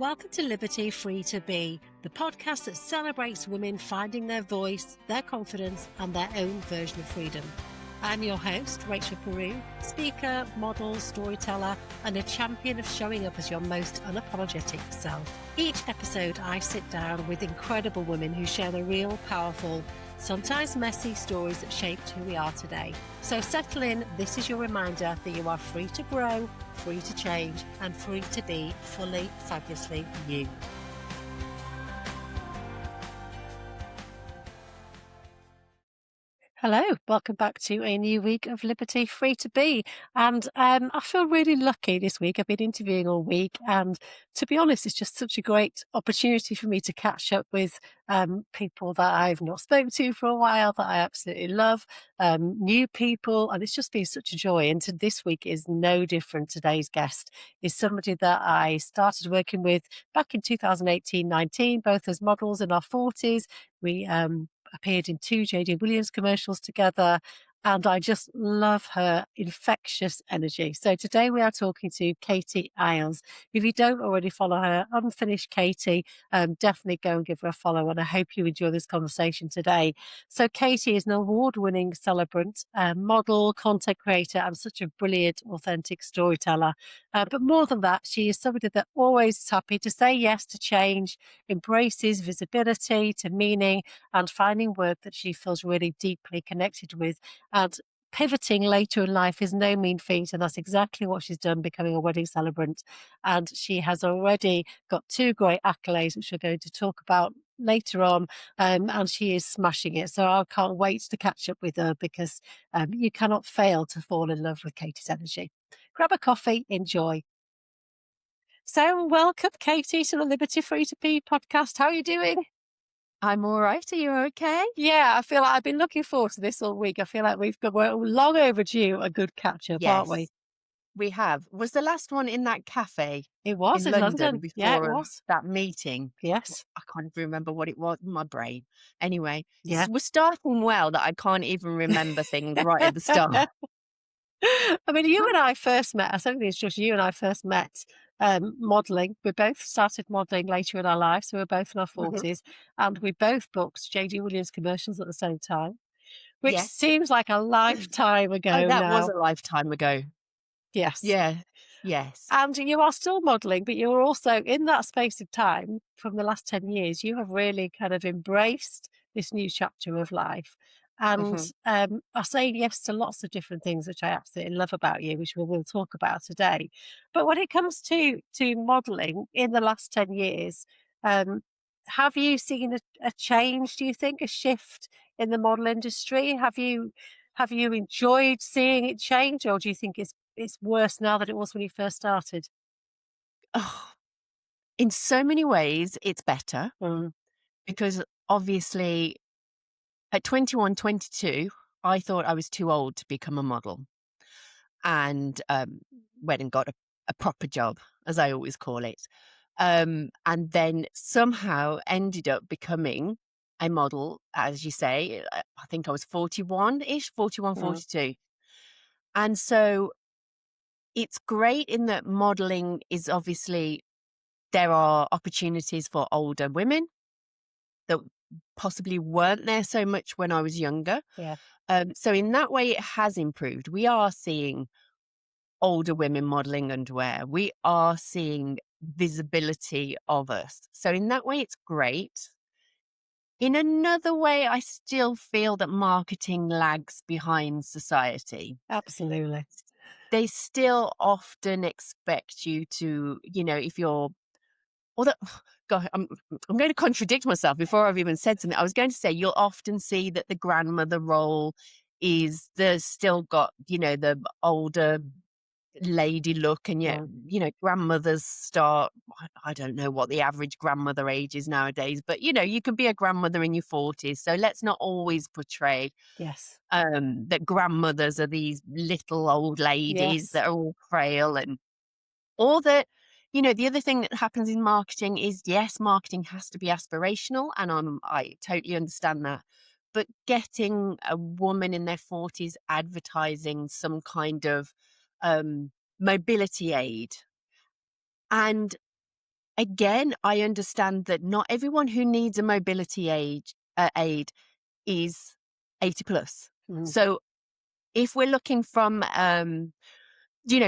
Welcome to Liberty Free to Be, the podcast that celebrates women finding their voice, their confidence, and their own version of freedom. I'm your host, Rachel Peru, speaker, model, storyteller, and a champion of showing up as your most unapologetic self. Each episode, I sit down with incredible women who share the real, powerful, sometimes messy stories that shaped who we are today. So settle in. This is your reminder that you are free to grow, free to change, and free to be fully, fabulously you. Hello, welcome back to a new week of Liberty Free to Be. And I feel really lucky this week. I've been interviewing all week, and to be honest, it's just such a great opportunity for me to catch up with people that I've not spoken to for a while, that I absolutely love, new people, and it's just been such a joy. And this week is no different. Today's guest is somebody that I started working with back in 2018-19, both as models in our 40s. We appeared in 2 J.D. Williams commercials together, and I just love her infectious energy. So today we are talking to Katie Isles. If you don't already follow her, Unfinished Katie, definitely go and give her a follow, and I hope you enjoy this conversation today. So Katie is an award-winning celebrant, model, content creator, and such a brilliant, authentic storyteller. But more than that, she is somebody that always is happy to say yes to change, embraces visibility to meaning, and finding work that she feels really deeply connected with. And pivoting later in life is no mean feat, and that's exactly what she's done, becoming a wedding celebrant. And she has already got 2 great accolades, which we're going to talk about later on, and she is smashing it. So I can't wait to catch up with her, because you cannot fail to fall in love with Katie's energy. Grab a coffee, enjoy. So welcome, Katie, to the Liberty Free to Be podcast. How are you doing? I'm all right. Are you okay? Yeah, I feel like I've been looking forward to this all week. I feel like we're long overdue a good catch up, aren't we? Yes, we have. Was the last one in that cafe It was in in London London. Yeah, it before was. that meeting? Yes. I can't even remember what it was in my brain. Anyway, Yeah. we're starting well that I can't even remember things right at the start. I mean, you and I first met, I think it's just you and I first met modelling. We both started modelling later in our lives, so we're both in our Mhm. 40s, and we both booked J.D. Williams commercials at the same time, which Yes. seems like a lifetime Oh, ago that was now. a lifetime ago. Yes. Yeah. Yes. And you are still modelling, but you're also in that space of time from the last 10 years, you have really kind of embraced this new chapter of life. And Mhm. are saying yes to lots of different things, which I absolutely love about you, which we'll talk about today. But when it comes to modelling in the last 10 years, um, have you seen a change, do you think, a shift in the model industry? Have you enjoyed seeing it change, or do you think it's worse now than it was when you first started? Oh, in so many ways, it's better Mm. because obviously at 21, 22, I thought I was too old to become a model. And went and got a proper job, as I always call it. And then somehow ended up becoming a model, as you say. I think I was 41-ish, 41, Mm. 42. And so it's great in that modeling is obviously, there are opportunities for older women that possibly weren't there so much when I was younger. Yeah. So in that way, it has improved. We are seeing older women modeling underwear. We are seeing visibility of us. So in that way, it's great. In another way, I still feel that marketing lags behind society. Absolutely. They still often expect you to, if you're, although, God, I'm going to contradict myself before I've even said something. I was going to say, you'll often see that the grandmother role is, there's still got, the older lady look, and yet Mm. grandmothers start, I don't know what the average grandmother age is nowadays, but you can be a grandmother in your 40s, so let's not always portray Yes. that grandmothers are these little old ladies Yes. that are all frail, and or that the other thing that happens in marketing is, yes, marketing has to be aspirational, and I totally understand that, but getting a woman in their 40s advertising some kind of mobility aid, and again, I understand that not everyone who needs a mobility aid is 80 plus. Mm, So if we're looking from,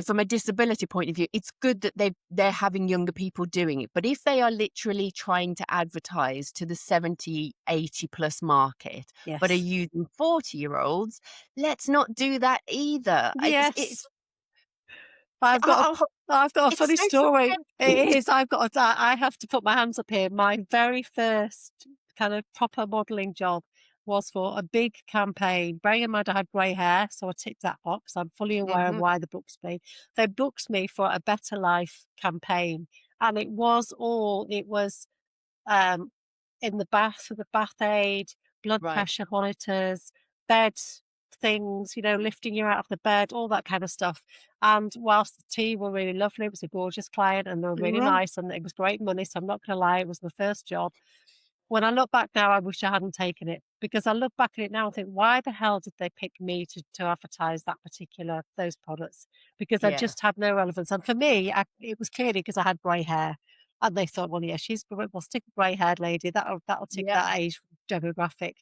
from a disability point of view, it's good that they're having younger people doing it. But if they are literally trying to advertise to the 70, 80 plus market, but are yes. using 40-year-olds, let's not do that either. Yes. I've got a Oh, I've got a it's funny so story. It frustrating. is, I have to put my hands up here. My very first kind of proper modelling job was for a big campaign. Bearing in mind I had grey hair, so I ticked that box. I'm fully aware of Mhm. why they booked me. They booked me for a Better Life campaign, and it was um, in the bath with the bath aid, blood Right. pressure monitors, bed things, lifting you out of the bed, all that kind of stuff. And whilst the tea were really lovely, it was a gorgeous client and they were really Mhm. nice and it was great money. So I'm not going to lie, it was the first job. When I look back now, I wish I hadn't taken it because I look back at it now and think, why the hell did they pick me to advertise those products? Because I Yeah. just had no relevance. And for me, it was clearly because I had grey hair. And they thought, well, yeah, we'll stick a grey haired lady. That'll tick Yep. that age demographic.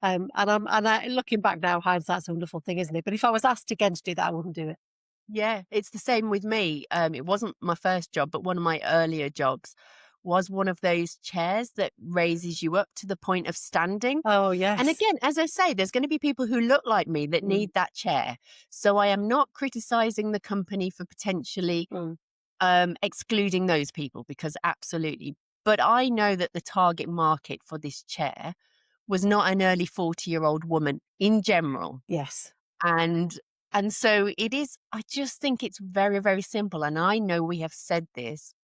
Looking back now, hindsight's a wonderful thing, isn't it? But if I was asked again to do that, I wouldn't do it. Yeah, it's the same with me. It wasn't my first job, but one of my earlier jobs was one of those chairs that raises you up to the point of standing. Oh And yes. again, as I say, there's going to be people who look like me that Mm, need that chair. So I am not criticizing the company for potentially mm, excluding those people because absolutely. But I know that the target market for this chair was not an early 40-year-old woman in general. yes. And and so it is, I just think it's very, very simple. And I know we have said this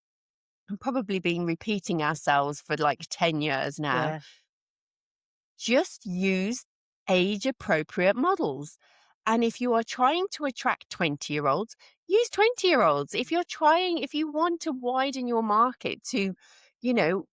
and probably been repeating ourselves for like 10 years now. Yeah. Just use age appropriate models. And if you are trying to attract 20-year-olds, use 20-year-olds. If you want to widen your market to, you know,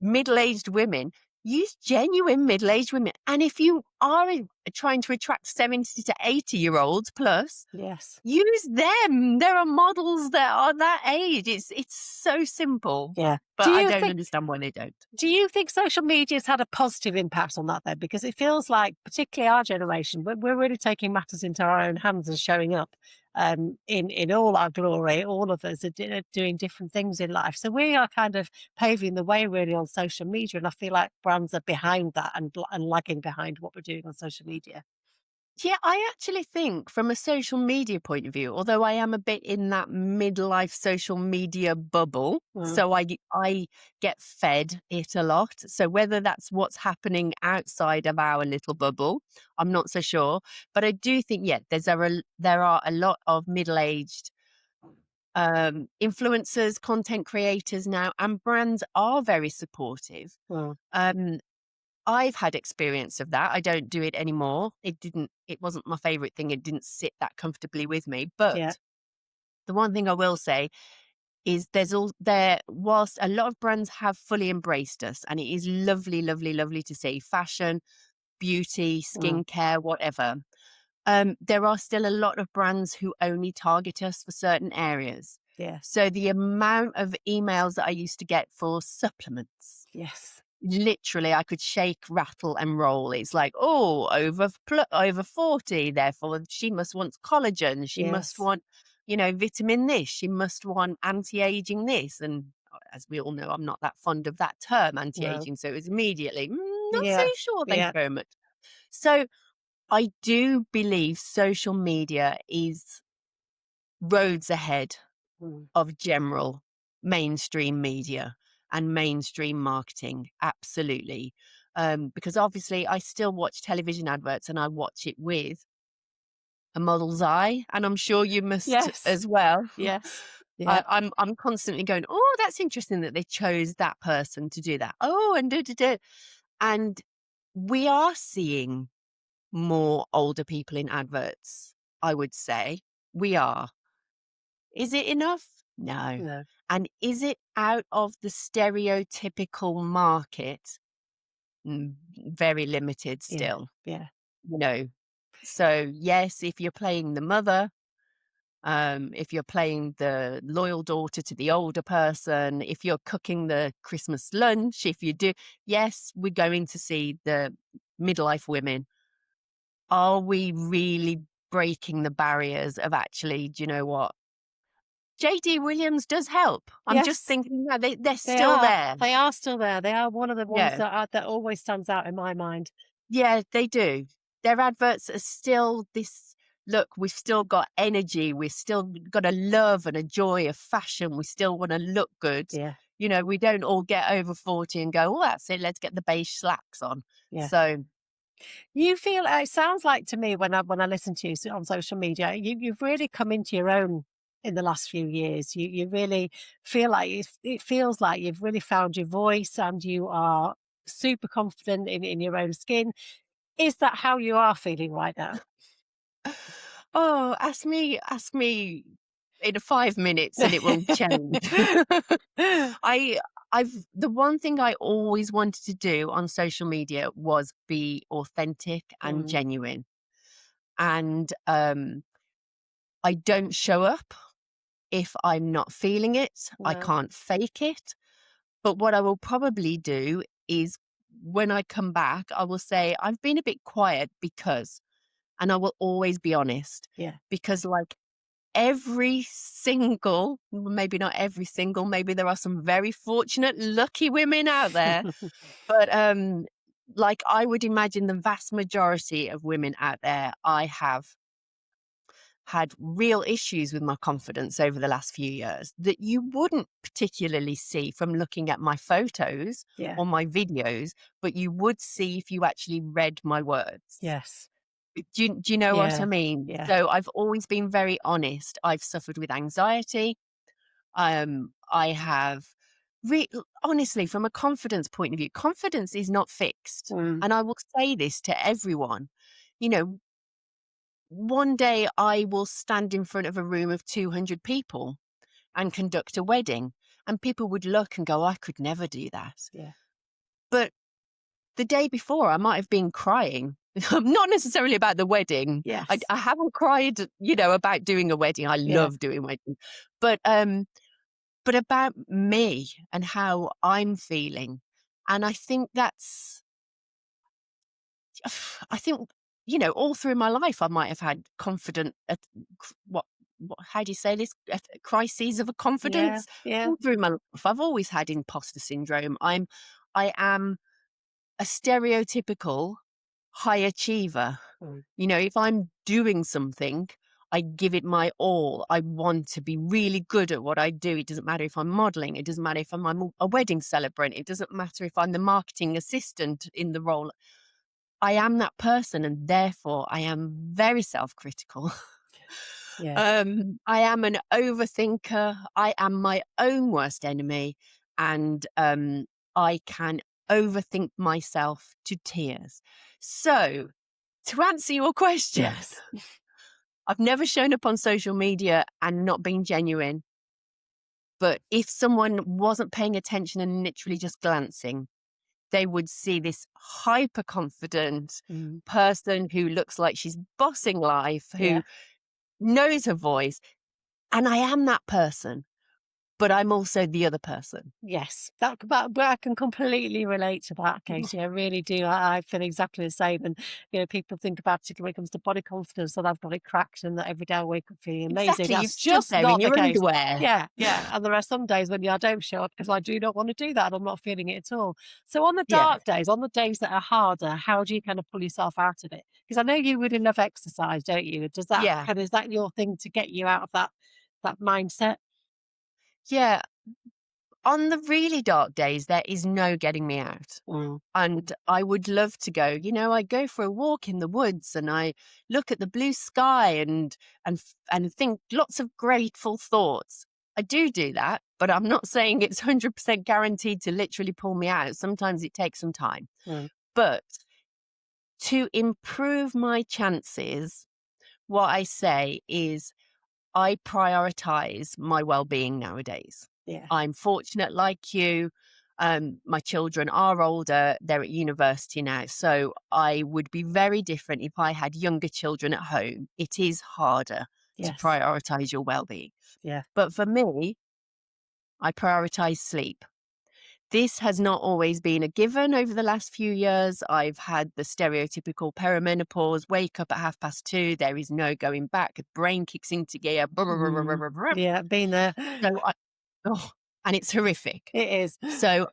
middle-aged women, use genuine middle-aged women. And if you are trying to attract 70 to 80-year-olds plus, Yes. use them. There are models that are that age. It's so simple, Yeah. but I don't understand why they don't. Do you think social media's had a positive impact on that then? Because it feels like, particularly our generation, we're really taking matters into our own hands and showing up in all our glory. All of us are doing different things in life. So we are kind of paving the way really on social media. And I feel like brands are behind that and lagging behind what we're doing on social media. Yeah, I actually think from a social media point of view, although I am a bit in that midlife social media bubble, Mm, so I get fed it a lot. So whether that's what's happening outside of our little bubble, I'm not so sure. But I do think, yeah, there are a lot of middle-aged influencers, content creators now, and brands are very supportive. mm, Um, I've had experience of that. I don't do it anymore. It wasn't my favorite thing. It didn't sit that comfortably with me. yeah, But the one thing I will say is whilst a lot of brands have fully embraced us, and it is lovely, lovely, lovely to see fashion, beauty, mm, skincare, whatever. There are still a lot of brands who only target us for certain areas. yeah, So the amount of emails that I used to get for supplements, yes, literally, I could shake, rattle, and roll. It's like, oh, over 40, therefore she must want collagen. She must yes, want, vitamin this. She must want anti-aging this. And as we all know, I'm not that fond of that term, no, anti-aging. So it was immediately, not so yeah, sure. Thank you yeah, very much. So I do believe social media is roads ahead mm, of general mainstream media and mainstream marketing. Absolutely. Because obviously I still watch television adverts and I watch it with a model's eye, and I'm sure you must yes, as well. yes, yeah, I'm constantly going, oh, that's interesting that they chose that person to do that. Oh, and do, do, do. And we are seeing more older people in adverts, I would say. We are. Is it enough? No. no, And is it out of the stereotypical market? Very limited yeah, still, yeah, you know. So, yes, if you're playing the mother, If you're playing the loyal daughter to the older person, if you're cooking the Christmas lunch, if you do, yes, we're going to see the midlife women. Are we really breaking the barriers of actually, do you know what? JD Williams does help. I'm just Yes, thinking, yeah, they're they still are. there. They are still there. They are one of the ones Yeah. that always stands out in my mind. Yeah, they do. Their adverts are still this look, we've still got energy, we've still got a love and a joy of fashion, we still want to look good. Yeah, You know, we don't all get over 40 and go, oh, that's it, let's get the beige slacks on. yeah. So, You feel it sounds like to me when I listen to you on social media, you've really come into your own in the last few years. You really feel like it feels like you've really found your voice and you are super confident in your own skin. Is that how you are feeling right now? oh, ask me in 5 minutes and it will change. I I've the one thing I always wanted to do on social media was be authentic and Mm, genuine. And I don't show up if I'm not feeling it. I no, can't fake it. But what I will probably do is when I come back, I will say, I've been a bit quiet because, and I will always be honest yeah. because, like, every single, maybe not every single, maybe there are some very fortunate, lucky women out there, but like I would imagine the vast majority of women out there, I have had real issues with my confidence over the last few years that you wouldn't particularly see from looking at my photos Yeah. or my videos, but you would see if you actually read my words. Yes. Do you know what I Yeah. mean? Yeah. So I've always been very honest. I've suffered with anxiety. I have honestly, from a confidence point of view, confidence is not fixed. Mm, And I will say this to everyone. You know, one day I will stand in front of a room of 200 people and conduct a wedding, and people would look and go, I could never do that. yeah. But the day before, I might have been crying. Not necessarily about the wedding. Yes. I haven't cried, about doing a wedding. I Yeah. love doing weddings, but but about me and how I'm feeling. And I think that's I think, all through my life, I might have had confident, what, how do you say this? Crises of a Yeah. confidence Yeah. all through my life. I've always had imposter syndrome. I am a stereotypical high achiever. Mm, If I'm doing something, I give it my all. I want to be really good at what I do. It doesn't matter if I'm modeling. It doesn't matter if I'm a wedding celebrant. It doesn't matter if I'm the marketing assistant in the role. I am that person, and therefore I am very self-critical. yeah. I am an overthinker. I am my own worst enemy, and I can overthink myself to tears. So, to answer your question, Yes. I've never shown up on social media and not been genuine. But if someone wasn't paying attention and literally just glancing, they would see this hyper confident Mm, person who looks like she's bossing life, yeah. who knows her voice. And I am that person, but I'm also the other person. Yes, but I can completely relate to that, Katie. I really do. I feel exactly the same. And people think about, particularly when it comes to body confidence, that I've got it cracked and that every day I wake up feeling amazing. Exactly. You've That's stood just there in not the your case. underwear. Yeah, yeah. And there are some days when I don't show up because I do not want to do that. I'm not feeling it at all. So on the Yeah. dark days, on the days that are harder, how do you kind of pull yourself out of it? Because I know you really love exercise, don't you? Does that Yeah. is that your thing to get you out of that mindset? Yeah. On the really dark days, there is no getting me out. Mm, And I would love to go, I go for a walk in the woods and I look at the blue sky and think lots of grateful thoughts. I do that, but I'm not saying it's 100% guaranteed to literally pull me out. Sometimes it takes some time. mm, But to improve my chances, what I say is I prioritize my well-being nowadays. yeah. I'm fortunate like you. My children are older, they're at university now. So I would be very different if I had younger children at home. It is harder to Yes. prioritize your well-being. Yeah. But for me, I prioritize sleep. This has not always been a given over the last few years. I've had the stereotypical perimenopause, wake up at 2:30. There is no going back. The brain kicks into gear. Mm. Yeah, been there. So oh, and it's horrific. It is. So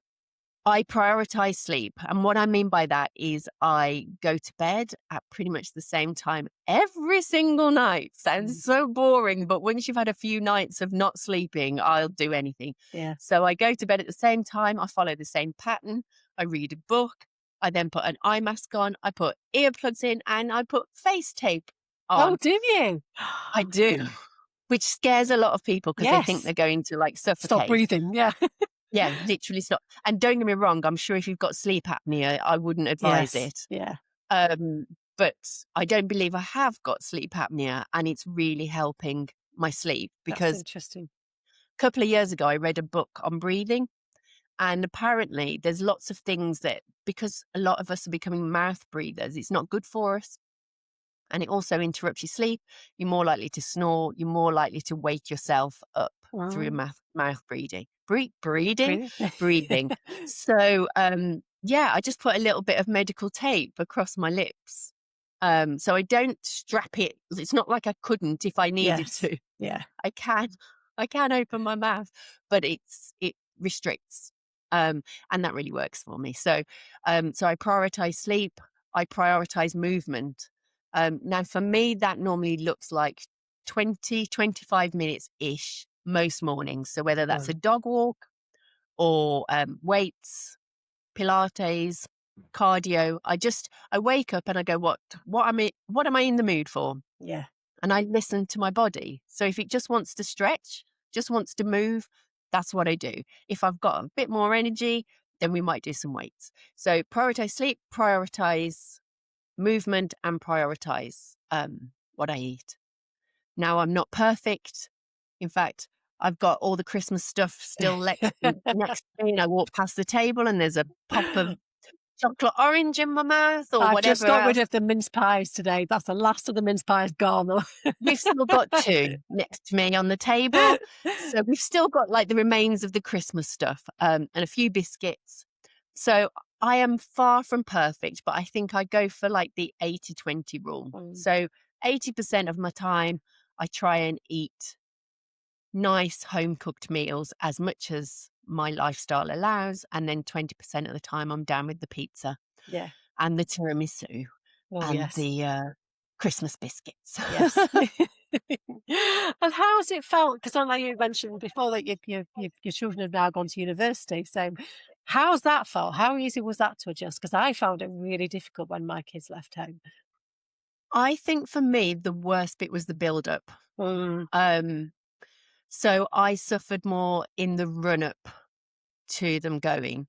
I prioritize sleep. And what I mean by that is I go to bed at pretty much the same time every single night. Mm. Sounds so boring, but once you've had a few nights of not sleeping, I'll do anything. Yeah. So I go to bed at the same time. I follow the same pattern. I read a book. I then put an eye mask on. I put earplugs in and I put face tape Oh, on. do you? I do, which scares a lot of people because they think Yes. they're going to like Stop suffocate. breathing. Yeah. Yeah, literally stop. And don't get me wrong, I'm sure if you've got sleep apnea, I wouldn't advise Yes. it. Yeah. Um, but I don't believe I have got sleep apnea and it's really helping my sleep That's because interesting. a couple of years ago I read a book on breathing and apparently there's lots of things that because a lot of us are becoming mouth breathers, it's not good for us. And it also interrupts your sleep. You're more likely to snore. You're more likely to wake yourself up through Oh, mouth breathing. Breathing, really? breathing. So yeah, I just put a little bit of medical tape across my lips. So I don't strap it. It's not like I couldn't if I needed Yes. to. Yeah. I can, I can open my mouth, but it restricts. And that really works for me. So I prioritize sleep. I prioritize movement. Now for me, that normally looks like 20, 25 minutes ish most mornings. So whether that's a Wow. dog walk or weights, Pilates, cardio, I wake up and I go, what am I in the mood for? Yeah. And I listen to my body. So if it just wants to stretch, just wants to move, that's what I do. If I've got a bit more energy, then we might do some weights. So prioritize sleep, prioritize movement, and prioritize what I eat. Now, I'm not perfect. In fact, I've got all the Christmas stuff still next to me, and I walk past the table and there's a pop of chocolate orange in my mouth or I've just whatever got rid else. of the mince pies today. That's the last of the mince pies gone. We've still got 2 next to me on the table. So we've still got like the remains of the Christmas stuff, and a few biscuits. So I am far from perfect, but I think I go for like the 80-20 rule. Mm. So 80% of my time, I try and eat nice home cooked meals as much as my lifestyle allows. And then 20% of the time, I'm down with the pizza Yeah. and the tiramisu Oh, and yes. the Christmas biscuits. Yes. And how has it felt? Because I know you mentioned before that your children have now gone to university. So how's that felt? How easy was that to adjust? Because I found it really difficult when my kids left home. I think for me, the worst bit was the build up. Mm. Um, so I suffered more in the run up to them going.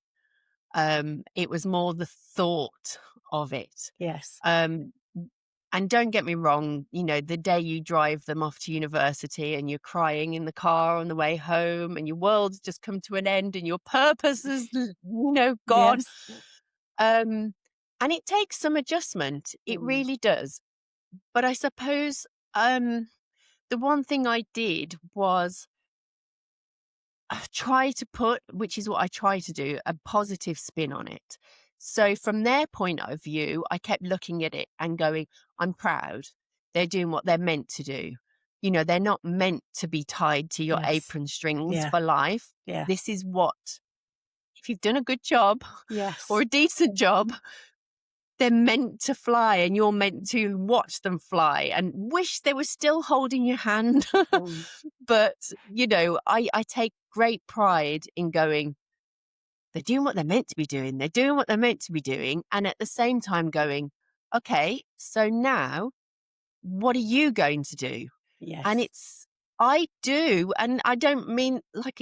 It was more the thought of it. Yes. Um, and don't get me wrong, the day you drive them off to university and you're crying in the car on the way home and your world's just come to an end and your purpose is, gone. Yes. Um, and it takes some adjustment. It Mm. really does. But I suppose the one thing I did was try to put, which is what I try to do, a positive spin on it. So from their point of view, I kept looking at it and going, I'm proud. They're doing what they're meant to do. They're not meant to be tied to your Yes. apron strings Yeah. for life. Yeah. This is what, if you've done a good job or Yes. a decent job, they're meant to fly and you're meant to watch them fly and wish they were still holding your hand. Mm. But, I take great pride in going, they're doing what they're meant to be doing. They're doing what they're meant to be doing. And at the same time going, okay, so now what are you going to do? And Yes. I do. And I don't mean like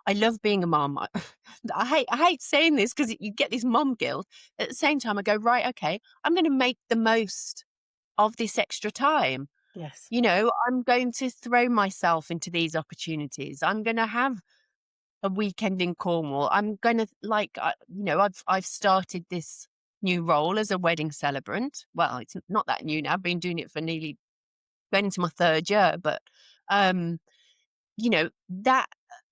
I love being a mom. I hate saying this because you get this mom guilt. At the same time, I go, right, okay, I'm going to make the most of this extra time. Yes. I'm going to throw myself into these opportunities. I'm going to have a weekend in Cornwall. I'm going to I've started this new role as a wedding celebrant. Well, it's not that new now. I've been doing it for nearly going into my 3rd year, but, um, that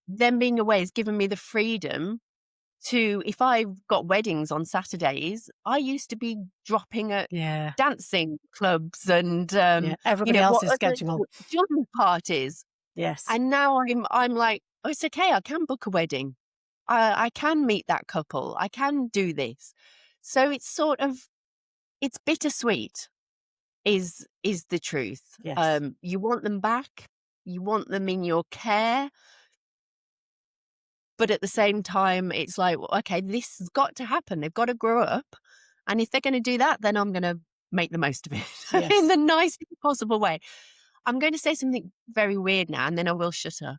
them being away has given me the freedom to if I've got weddings on Saturdays, I used to be dropping at Yeah. dancing clubs and, Yeah. Everybody what else's other schedule. children's parties, Yes. and now I'm like, "Oh, it's okay, I can book a wedding. I can meet that couple. I can do this." So it's sort of it's bittersweet is the truth. Yes. You want them back, you want them in your care, but at the same time, it's like, "Well, okay, this has got to happen. They've got to grow up, and if they're gonna do that, then I'm gonna make the most of it in Yes. the nicest possible way." I'm going to say something very weird now, and then I will shut up.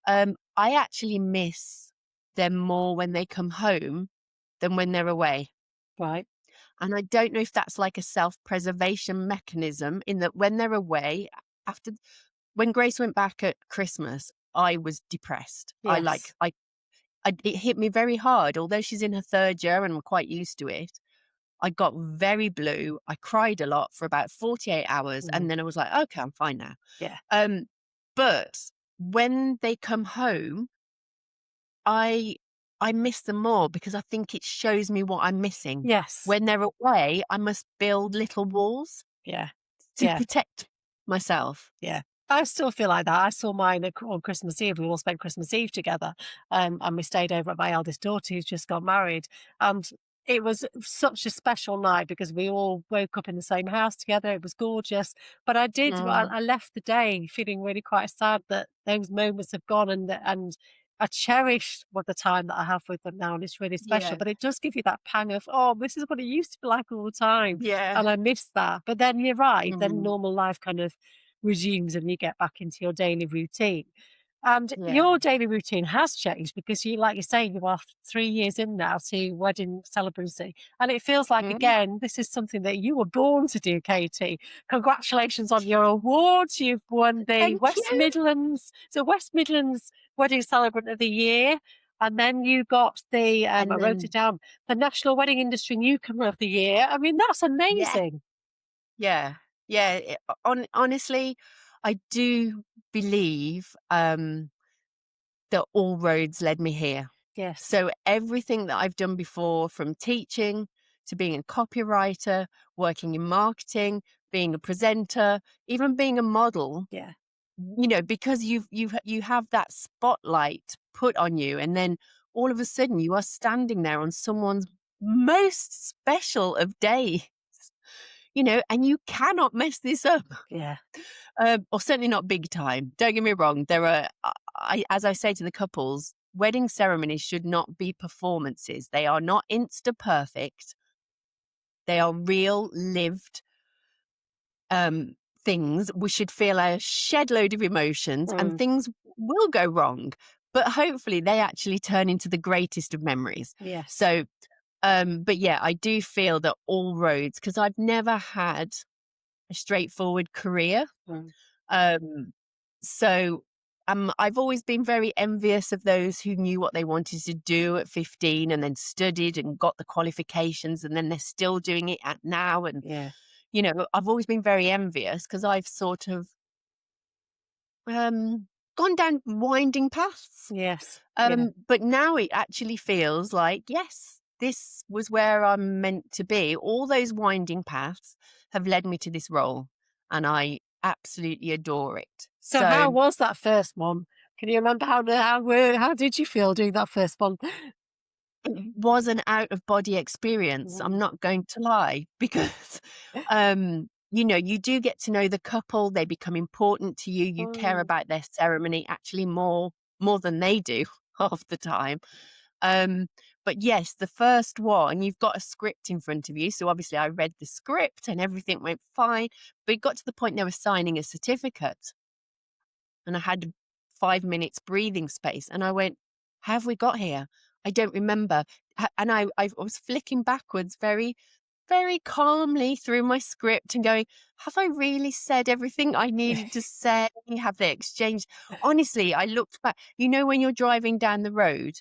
I actually miss them more when they come home than when they're away. Right. And I don't know if that's like a self-preservation mechanism in that when they're away, after when Grace went back at Christmas, I was depressed. Yes. It hit me very hard. Although she's in her 3rd year and I'm quite used to it, I got very blue. I cried a lot for about 48 hours, Mhm. and then I was like, "Okay, I'm fine now." Yeah. Um, but when they come home, I I miss them more because I think it shows me what I'm missing. Yes. When they're away, I must build little walls Yeah. to Yeah. protect myself. Yeah. I still feel like that. I saw mine on Christmas Eve. We all spent Christmas Eve together. And we stayed over at my eldest daughter who's just got married. And it was such a special night because we all woke up in the same house together. It was gorgeous. But Mm, I left the day feeling really quite sad that those moments have gone and I cherish what the time that I have with them now, and it's really special. yeah, But it does give you that pang of, oh, this is what it used to be like all the time. yeah, And I miss that. But then you're right. Then mm, normal life kind of resumes and you get back into your daily routine. And yeah, your daily routine has changed because you, like you say, you are 3 years in now to wedding celebrancy. And it feels like, mm. again, this is something that you were born to do, Katie. Congratulations on your awards. You've won the Thank West you. Midlands, so West Midlands Wedding Celebrant of the Year. And then you got I And wrote it then down, the National Wedding Industry Newcomer of the Year. I mean, that's yeah, amazing. yeah, yeah, honestly, I do believe, that all roads led me here. Yes. So everything that I've done before, from teaching to being a copywriter, working in marketing, being a presenter, even being a model, Yeah. because you have that spotlight put on you, and then all of a sudden you are standing there on someone's most special of days, and you cannot mess this up. Yeah. Or certainly not big time. Don't get me wrong. There are, as I say to the couples, wedding ceremonies should not be performances. They are not insta perfect. They are real, lived um, things. We should feel a shed load of emotions, and Mm. things will go wrong. But hopefully, they actually turn into the greatest of memories. Yes. So, but yeah, I do feel that all roads, because I've never had a straightforward career. Mm. Um, so I've always been very envious of those who knew what they wanted to do at 15 and then studied and got the qualifications, and then they're still doing it at now. And, Yeah. I've always been very envious because I've sort of um, gone down winding paths. Yes. Yeah. But now it actually feels like, yes, this was where I'm meant to be. All those winding paths have led me to this role, and I absolutely adore it. So how So was that first one? Can you remember how did you feel doing that first one? it was an out of body experience. I'm Mm. not going to lie because, you do get to know the couple. They become important to you. You care Mm. about their ceremony actually more than they do half the time. Um, but yes, the first one, you've got a script in front of you. So obviously I read the script and everything went fine. But it got to the point they were signing a certificate, and I had 5 minutes breathing space. And I went, how have we got here? I don't remember. And I was flicking backwards very, very calmly through my script and going, have I really said everything I needed to say? Have they exchanged? Honestly, I looked back. When you're driving down the road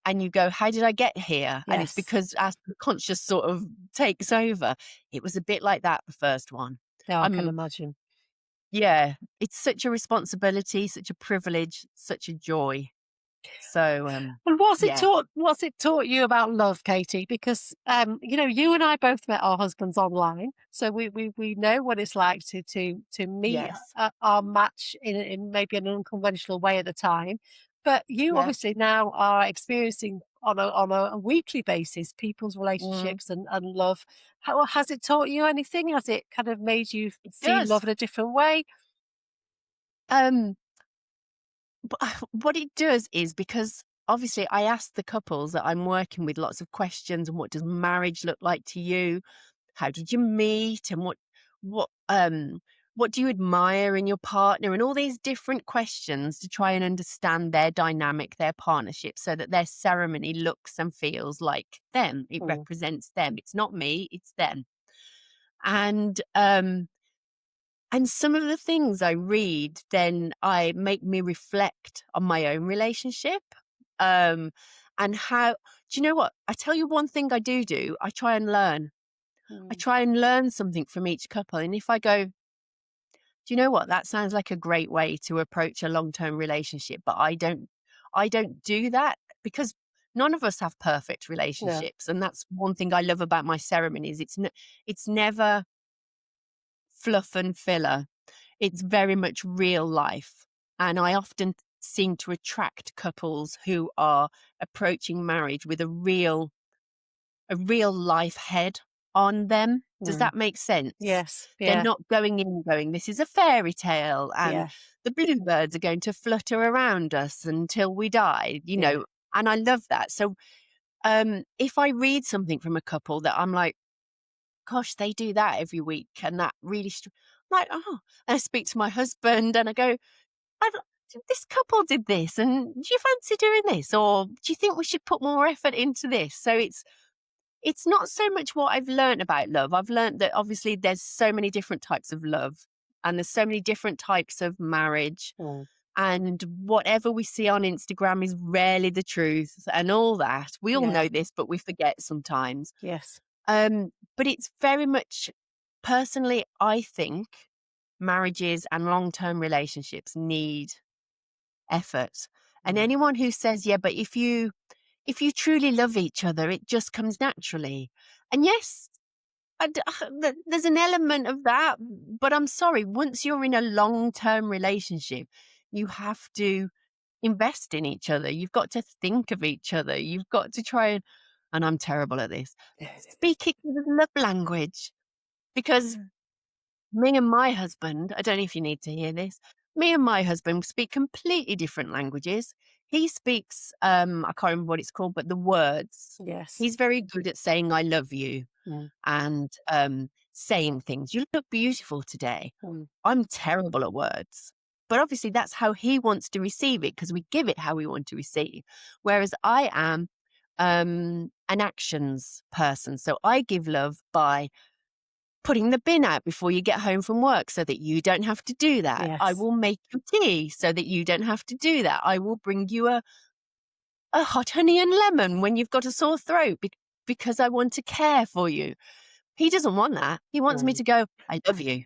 and you go, how did I get here? And it's Yes. because our subconscious sort of takes over. It was a bit like that, the first one. No, I can I'm imagine. Yeah, it's such a responsibility, such a privilege, such a joy. So, And yeah, what's it taught you about love, Katie? Because, you and I both met our husbands online, so we know what it's like to meet, yes, our match in maybe an unconventional way at the time. But you yeah. obviously now are experiencing on a weekly basis people's Mm, relationships and love. How has it taught you anything? Has it kind of made you it see does. love in a different way? Um, but what it does is because obviously I ask the couples that I'm working with lots of questions and what does marriage look like to you? How did you meet? And what do you admire in your partner? And all these different questions to try and understand their dynamic, their partnership, so that their ceremony looks and feels like them. It Mm, represents them. It's not me, it's them. And and some of the things I read, then I make me reflect on my own relationship. Um, and how, do you know what? I tell you one thing I do. I try and learn. I mm, try and learn something from each couple. And if I go, do you know what? That sounds like a great way to approach a long-term relationship, but I don't do that because none of us have perfect no. relationships. And that's one thing I love about my ceremonies. It's never fluff and filler. It's very much real life. And I often seem to attract couples who are approaching marriage with a real life head on them. Does Mm. that make sense? Yes. They're Yeah. not going in going, this is a fairy tale and Yeah. the bluebirds are going to flutter around us until we die, Yeah. and I love that. So if I read something from a couple that I'm like, gosh, they do that every week and that really, I'm like, oh, and I speak to my husband and I go, I've, this couple did this and do you fancy doing this? Or do you think we should put more effort into this? So it's not so much what I've learned about love. I've learned that obviously there's so many different types of love and there's so many different types of marriage. Mm. And whatever we see on Instagram is rarely the truth and all that. We all Yeah. know this, but we forget sometimes. Yes. But it's very much personally, I think marriages and long term relationships need effort. And Mm. anyone who says, yeah, but if you truly love each other, it just comes naturally. And yes, there's an element of that, but I'm sorry, once you're in a long term relationship, you have to invest in each other. You've got to think of each other. You've got to try and I'm terrible at this, speak each other's love language because me and my husband, I don't know if you need to hear this. Me and my husband speak completely different languages. He speaks, I can't remember what it's called, but the words. Yes. He's very good at saying "I love you" Mm. and saying things. You look beautiful today. Mm. I'm terrible at words, but obviously that's how he wants to receive it because we give it how we want to receive. Whereas I am an actions person, so I give love by putting the bin out before you get home from work so that you don't have to do that. I Yes. will make you tea so that you don't have to do that. I will bring you a hot honey and lemon when you've got a sore throat because I want to care for you. He doesn't want that. He wants me Mm. to go, I love you.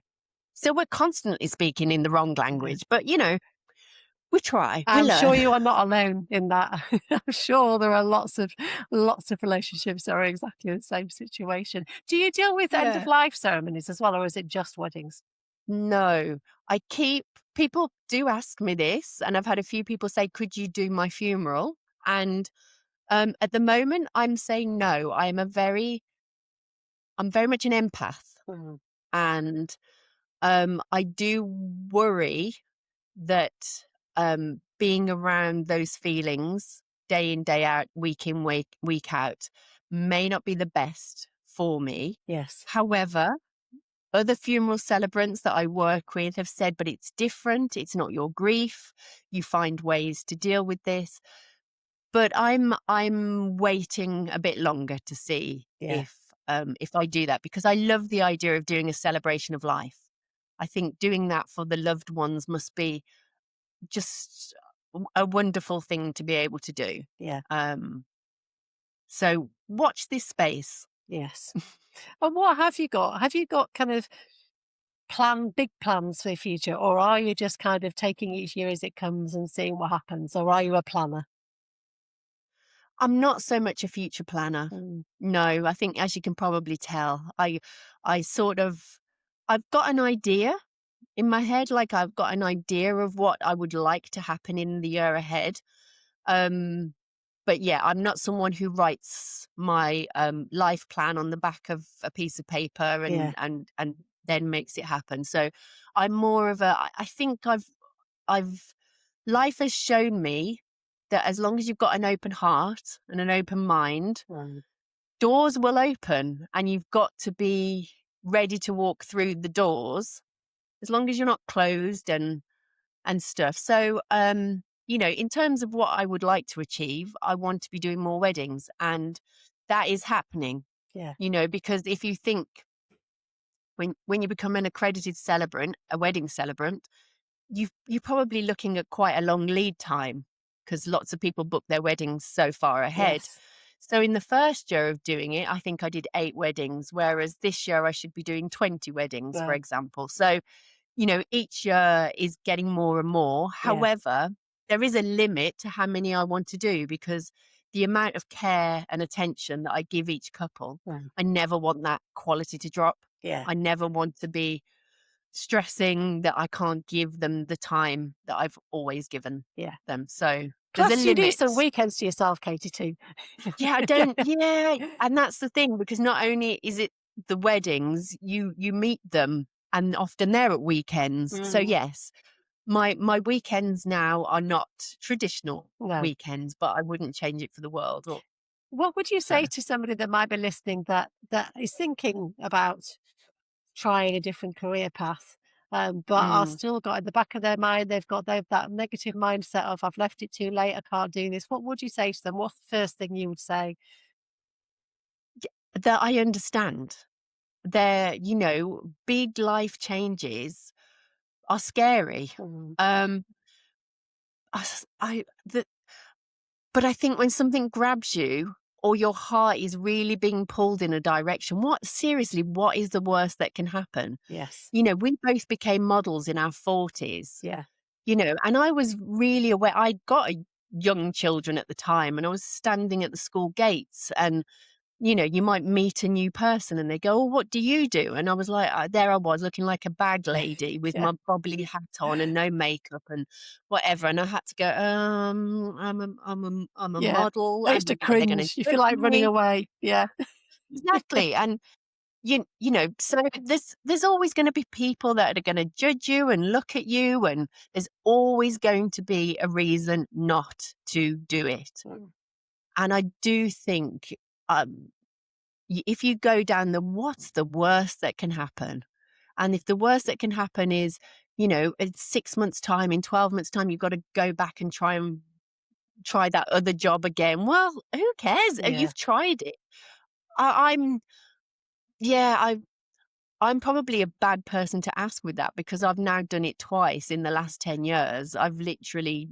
So we're constantly speaking in the wrong Yeah. language, but we try, we I'm sure learn. you are not alone in that. I'm sure there are lots of relationships that are exactly the same situation. Do you deal with end of Yeah. life ceremonies as well, or is it just weddings? No, people do ask me this, and I've had a few people say, could you do my funeral? And at the moment, I'm saying no. I'm very much an empath, Mm. and I do worry that being around those feelings day in, day out, week in, week out, may not be the best for me. Yes. However, other funeral celebrants that I work with have said, but it's different. It's not your grief. You find ways to deal with this. But I'm waiting a bit longer to see Yeah. if I do that because I love the idea of doing a celebration of life. I think doing that for the loved ones must be just a wonderful thing to be able to do. Yeah. Um, so watch this space. Yes. And what have you got? Have you got kind of big plans for the future, or are you just kind of taking each year as it comes and seeing what happens, or are you a planner? I'm not so much a future planner. Mm, No, I think as you can probably tell, I sort of I've got an idea in my head, like I've got an idea of what I would like to happen in the year ahead. Um, but yeah, I'm not someone who writes my life plan on the back of a piece of paper yeah, and then makes it happen. So I'm more of a I think I've life has shown me that as long as you've got an open heart and an open mind, right, doors will open and you've got to be ready to walk through the doors as long as you're not closed and stuff. So in terms of what I would like to achieve, I want to be doing more weddings and that is happening, yeah, because if you think when you become an accredited celebrant, a wedding celebrant, you're probably looking at quite a long lead time because lots of people book their weddings so far ahead. yes, So in the first year of doing it, I think I did 8 weddings, whereas this year I should be doing 20 weddings, for right, example. So, each year is getting more and more. yeah, However, there is a limit to how many I want to do because the amount of care and attention that I give each couple, right, I never want that quality to drop. yeah, I never want to be stressing that I can't give them the time that I've always given yeah. them. So there's a Plus, you do some limit. weekends to yourself, Katie, too. Yeah, I don't yeah, and that's the thing because not only is it the weddings, you meet them and often they're at weekends. So Mm, yes, my weekends now are not traditional no. weekends, but I wouldn't change it for the world or What would you so. say to somebody that might be listening that is thinking about trying a different career path, but are Mm. still got in the back of their mind, they've that negative mindset of I've left it too late, I can't do this. What would you say to them? What's the first thing you would say? That I understand. They're, big life changes are scary. Mm, Um, I s I the but I think when something grabs you or your heart is really being pulled in a direction, what is the worst that can happen? yes. We both became models in our 40s, Yeah. and I was really aware. I got young children at the time and I was standing at the school gates and you might meet a new person and they go, "Oh, what do you do?" And I was like, there I was looking like a bag lady with Yeah. my bobbly hat on and no makeup and whatever. And I had to go, I'm a Yeah. model I used to and are they going to cringe. You feel judge like running me? away. Yeah. Exactly. And so there's always going to be people that are going to judge you and look at you, and there's always going to be a reason not to do it. Mm, And I do think, um, if you go down what's the worst that can happen? And if the worst that can happen is, in 6 months' time, in 12 months' time, you've got to go back and try that other job again. Well, who cares? yeah. You've tried it. I'm, yeah, I'm probably a bad person to ask with that because I've now done it twice in the last 10 years. I've literally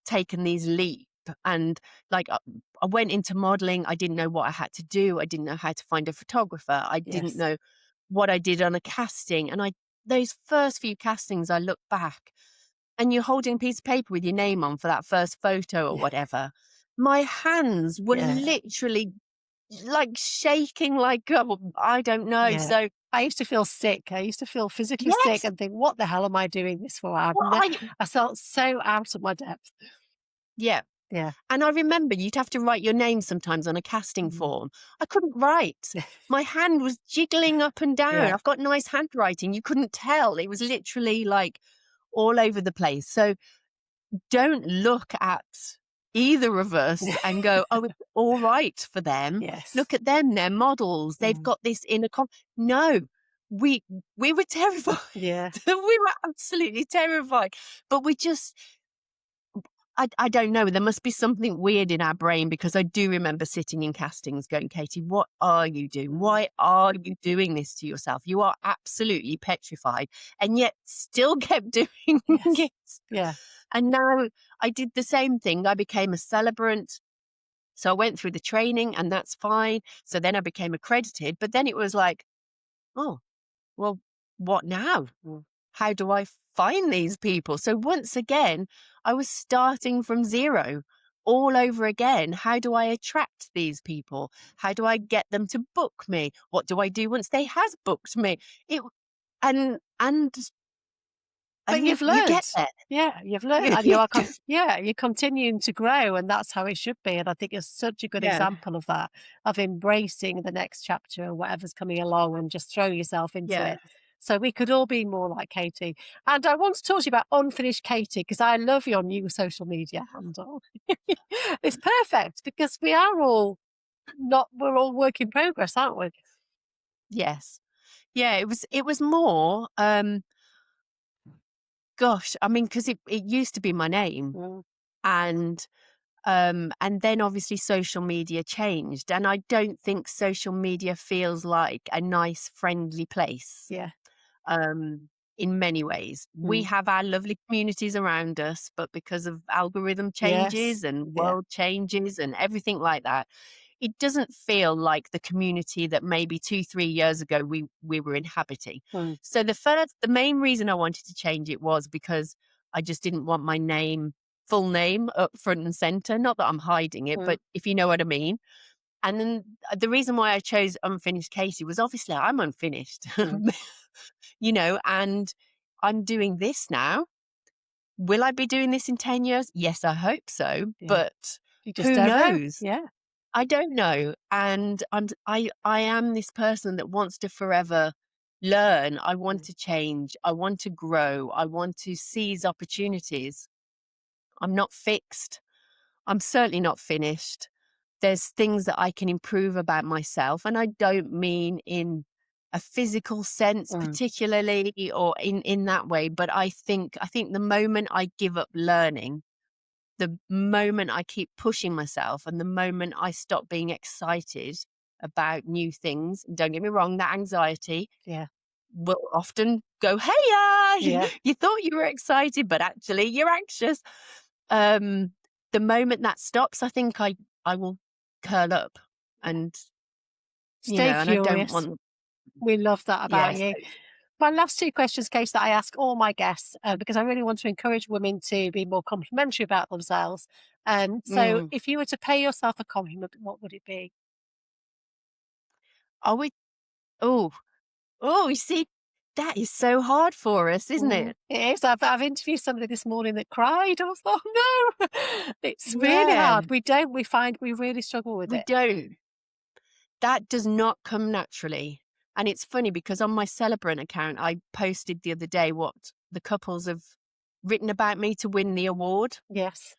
taken these leap and like I went into modeling. I didn't know what I had to do. I didn't know how to find a photographer. I didn't Yes. know what I did on a casting. And those first few castings, I look back and you're holding a piece of paper with your name on for that first photo or Yeah. whatever. My hands were Yeah. literally like shaking like, I don't know. Yeah. So I used to feel sick. I used to feel physically sick yes, and think, what the hell am I doing this for? well, I felt so out of my depth. yeah. Yeah. And I remember you'd have to write your name sometimes on a casting Mm. form. I couldn't write. My hand was jiggling up and down. Yeah. I've got nice handwriting. You couldn't tell. It was literally like all over the place. So don't look at either of us and go, oh, it's all right for them. Yes. Look at them. They're models. They've Mm. got this inner no, we we were terrified. Yeah. We were absolutely terrified. But we just I don't know. There must be something weird in our brain because I do remember sitting in castings going, Katie, what are you doing? Mm. Why are you doing this to yourself? You are absolutely petrified and yet still kept doing Yes. it. Yeah. And now I did the same thing. I became a celebrant. So I went through the training and that's fine. So then I became accredited. But then it was like, oh, well, what now? Mm. How do I find these people? So once again, I was starting from zero all over again. How do I attract these people? How do I get them to book me? What do I do once they has booked me? It and and But and you've you get learned. there. Yeah, you've learned, You, and you you are just yeah, you're continuing to grow, and that's how it should be, and I think it's such a good yeah, example of that, of embracing the next chapter and whatever's coming along and just throw yourself into yeah, it. So we could all be more like Katie. And I want to talk to you about Unfinished Katie because I love your new social media handle. It's perfect because we are all not we're all work in progress, aren't we? yes. Yeah, it was more, gosh, I mean, because it used to be my name, Mm, and and then obviously social media changed, and I don't think social media feels like a nice, friendly place. yeah. In many ways, we Mm, have our lovely communities around us, but because of algorithm yes. changes and Yeah. world changes and everything like that, it doesn't feel like the community that maybe 2, 3 years ago we were inhabiting. Mm, So the main reason I wanted to change it was because I just didn't want my full name up front and center. Not that I'm hiding it, mm, but if you know what I mean. And then the reason why I chose Unfinished Katie was obviously I'm unfinished, mm, and I'm doing this now. Will I be doing this in 10 years? Yes, I hope so. yeah. But You just who don't know. knows? Yeah. I don't know. And I am this person that wants to forever learn. I want Mm, to change. I want to grow. I want to seize opportunities. I'm not fixed. I'm certainly not finished. There's things that I can improve about myself, and I don't mean in a physical sense mm, particularly or in that way, but I think the moment I give up learning, the moment I keep pushing myself, and the moment I stop being excited about new things, and don't get me wrong, that anxiety yeah. will often go, "Hey, Yeah. you thought you were excited, but actually you're anxious." Um, the moment that stops, I think I will curl up, and Stay and I don't curious. want We love that about yes, you. My last two questions, Kate, that I ask all my guests, because I really want to encourage women to be more complimentary about themselves. So mm, if you were to pay yourself a compliment, what would it be? are we oh, you see, that is so hard for us, isn't Mm, it? it is. I've interviewed somebody this morning that cried. I was like, oh no, it's really Yeah, hard. We find we really struggle with we it. don't. That does not come naturally. And it's funny because on my Celebrant account, I posted the other day what the couples have written about me to win the award. Yes.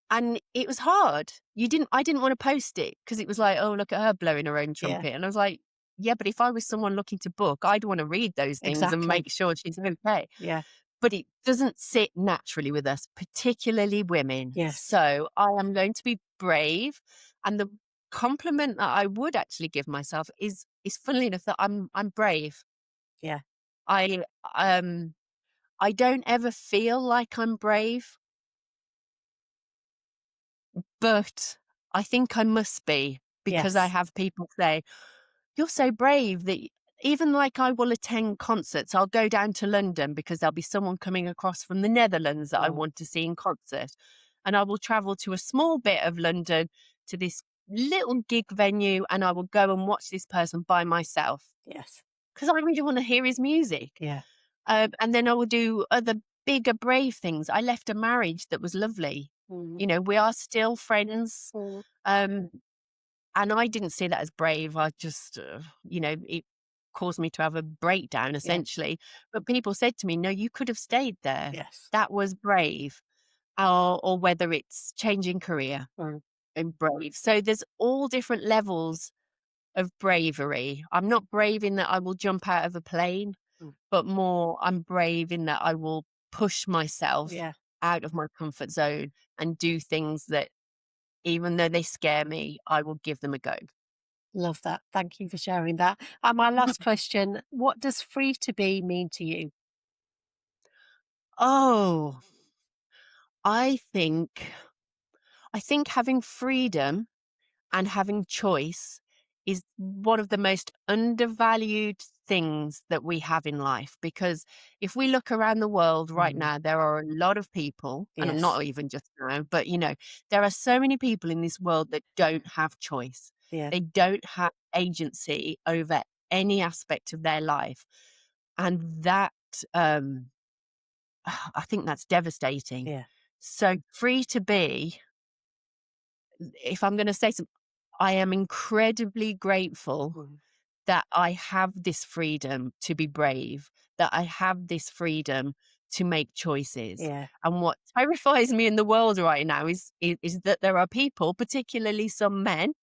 And it was hard. I didn't want to post it because it was like, oh, look at her blowing her own Yeah. trumpet. And I was like, yeah, but if I was someone looking to book, I'd want to read those things and Exactly. make sure she's okay. Yeah. But it doesn't sit naturally with us, particularly women. Yes. So I am going to be brave. And the compliment that I would actually give myself is funnily enough that I'm brave. Yeah. I um I don't ever feel like I'm brave, but I think I must be because I Yes. have people say, "You're so brave that even like I will attend concerts. I'll go down to London because there'll be someone coming across from the Netherlands that I Mm, want to see in concert. And I will travel to a small bit of London to this little gig venue and I will go and watch this person by myself yes. because I really want to hear his music. Yeah. And then I will do other bigger, brave things. I left a marriage that was lovely. Mm, We are still friends. mm, Um, and I didn't see that as brave. I just, it caused me to have a breakdown yeah. essentially. But people said to me, no, you could have stayed there. Yes. That was brave. Or whether it's changing career Mm, and brave. So there's all different levels of bravery. I'm not brave in that I will jump out of a plane, mm, but more I'm brave in that I will push myself yeah. out of my comfort zone and do things that even though they scare me, I will give them a go. Love that. Thank you for sharing that. And my last question, what does free to be mean to you? Oh, I think I think having freedom and having choice is one of the most undervalued things that we have in life. Because if we look around the world right Mm. now, there are a lot of people, and I'm Yes. not even just now, but there are so many people in this world that don't have choice. Yeah. They don't have agency over any aspect of their life. And that, I think that's devastating. Yeah. So free to be, if I'm going to say something, I am incredibly grateful Mm. that I have this freedom to be brave, that I have this freedom to make choices. Yeah. And what terrifies me in the world right now is that there are people, particularly some men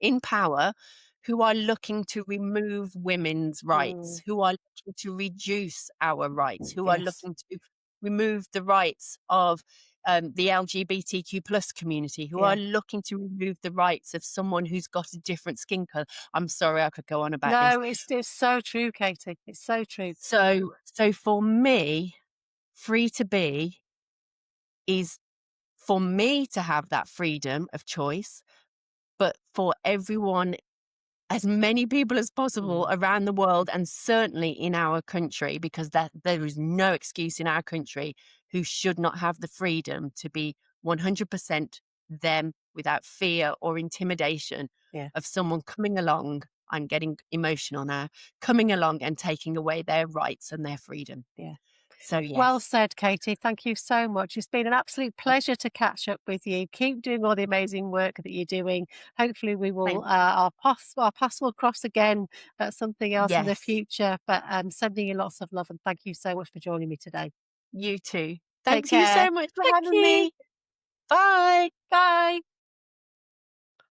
in power, who are looking to remove women's rights, Mm. who are looking to reduce our rights, who are Yes. looking to remove the rights of the LGBTQ plus community, who are Yeah. looking to remove the rights of someone who's got a different skin color. I'm sorry, I could go on about this. No, it's so true, Katie. It's so true. So for me, free to be is for me to have that freedom of choice, but for everyone, as many people as possible Mm. around the world, and certainly in our country, because that there is no excuse in our country who should not have the freedom to be 100% them without fear or intimidation Yeah. of someone coming along. I'm getting emotional now, coming along and taking away their rights and their freedom. Yeah. So Well yes, said, Katie. Thank you so much. It's been an absolute pleasure to catch up with you. Keep doing all the amazing work that you're doing. Hopefully, we will thank our paths will cross again at something else in the yes, future. But sending you lots of love and thank you so much for joining me today. you too. Take Thank you care. so much for Thank having you. me. Bye. Bye.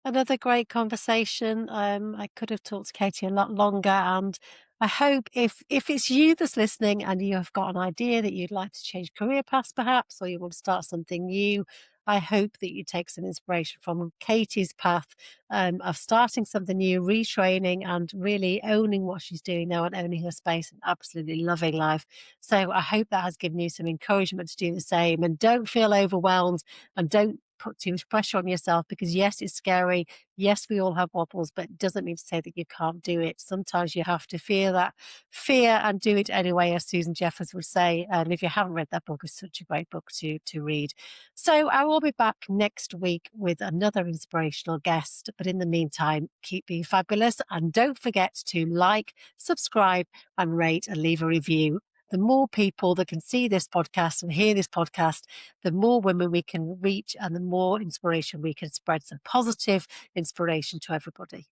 Another great conversation. I could have talked to Katie a lot longer, and I hope if it's you that's listening and you have got an idea that you'd like to change career paths, perhaps, or you want to start something new, I hope that you take some inspiration from Katie's path of starting something new, retraining, and really owning what she's doing now and owning her space and absolutely loving life. So I hope that has given you some encouragement to do the same, and don't feel overwhelmed and don't put too much pressure on yourself because yes, it's scary. Yes, we all have wobbles, but it doesn't mean to say that you can't do it. Sometimes you have to fear that fear and do it anyway, as Susan Jeffers would say. And if you haven't read that book, it's such a great book to read. So I will be back next week with another inspirational guest. But in the meantime, keep being fabulous and don't forget to like, subscribe, and rate and leave a review. The more people that can see this podcast and hear this podcast, the more women we can reach and the more inspiration we can spread. Some positive inspiration to everybody.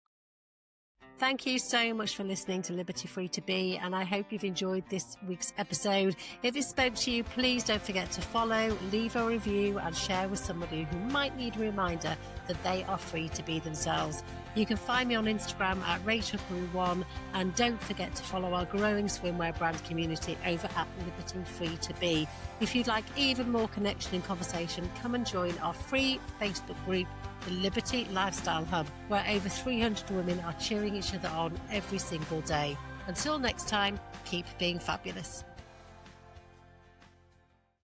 Thank you so much for listening to Liberty Free to Be, and I hope you've enjoyed this week's episode. If it spoke to you, please don't forget to follow, leave a review, and share with somebody who might need a reminder that they are free to be themselves. You can find me on Instagram at RachelCrew1, and don't forget to follow our growing swimwear brand community over at Liberty Free to Be. If you'd like even more connection and conversation, come and join our free Facebook group, the Liberty Lifestyle Hub, where over 300 women are cheering each other on every single day. Until next time, keep being fabulous.